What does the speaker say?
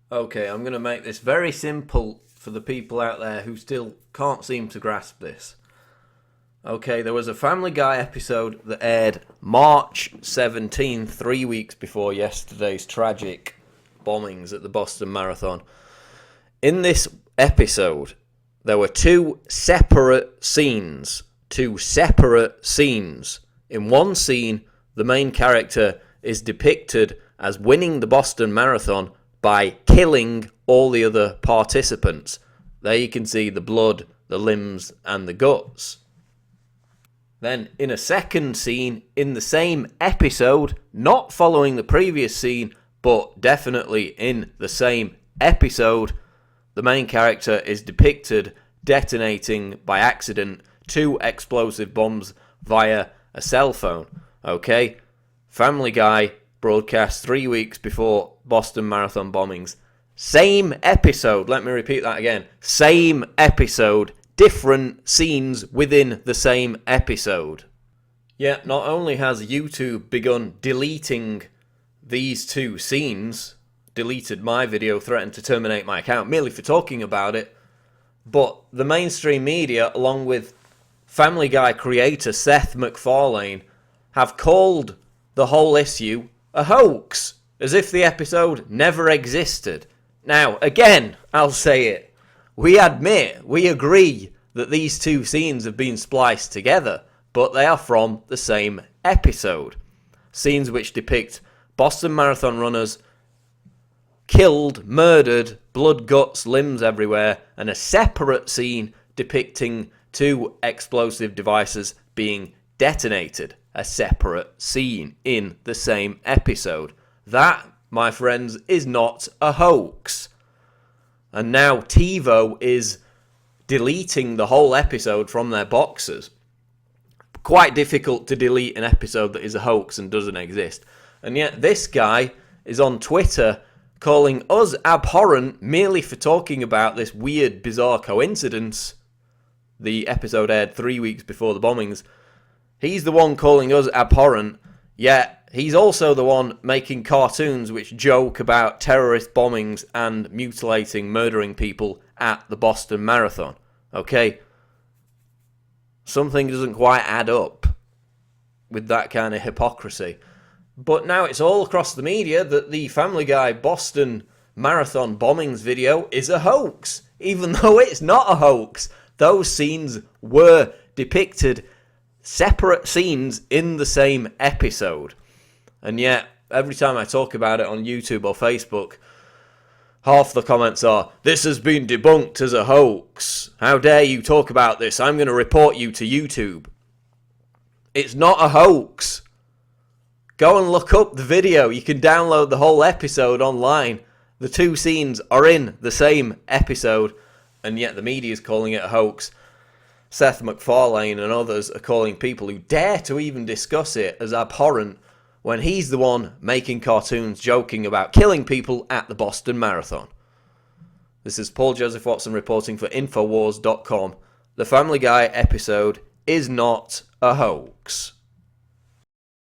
Okay, I'm going to make this very simple for the people out there who still can't seem to grasp this. Okay, there was a Family Guy episode that aired March 17, 3 weeks before yesterday's tragic bombings at the Boston Marathon. In this episode, there were two separate scenes. In one scene, the main character is depicted as winning the Boston Marathon by killing all the other participants. There you can see the blood, the limbs, and the guts. Then, in a second scene, in the same episode, not following the previous scene, but definitely in the same episode, the main character is depicted detonating by accident 2 explosive bombs via a cell phone. Okay? Family Guy broadcast 3 weeks before Boston Marathon bombings. Same episode. Let me repeat that again. Same episode. Different scenes within the same episode. Yet, not only has YouTube begun deleting these 2 scenes, deleted my video, threatened to terminate my account merely for talking about it, but the mainstream media, along with Family Guy creator Seth McFarlane, have called the whole issue a hoax, as if the episode never existed. Now, again, I'll say it. We agree that these 2 scenes have been spliced together, but they are from the same episode. Scenes which depict Boston Marathon runners killed, murdered, blood, guts, limbs everywhere, and a separate scene depicting 2 explosive devices being detonated. A separate scene in the same episode. That, my friends, is not a hoax. And now TiVo is deleting the whole episode from their boxes. Quite difficult to delete an episode that is a hoax and doesn't exist. And yet this guy is on Twitter calling us abhorrent merely for talking about this weird, bizarre coincidence. The episode aired 3 weeks before the bombings. He's the one calling us abhorrent, yet he's also the one making cartoons which joke about terrorist bombings and mutilating, murdering people at the Boston Marathon. Okay? Something doesn't quite add up with that kind of hypocrisy. But now it's all across the media that the Family Guy Boston Marathon bombings video is a hoax, even though it's not a hoax. Those scenes were depicted, separate scenes in the same episode. And yet, every time I talk about it on YouTube or Facebook, half the comments are, "This has been debunked as a hoax. How dare you talk about this? I'm going to report you to YouTube." It's not a hoax. Go and look up the video. You can download the whole episode online. The 2 scenes are in the same episode, and yet the media is calling it a hoax. Seth McFarlane and others are calling people who dare to even discuss it as abhorrent when he's the one making cartoons joking about killing people at the Boston Marathon. This is Paul Joseph Watson reporting for Infowars.com. The Family Guy episode is not a hoax.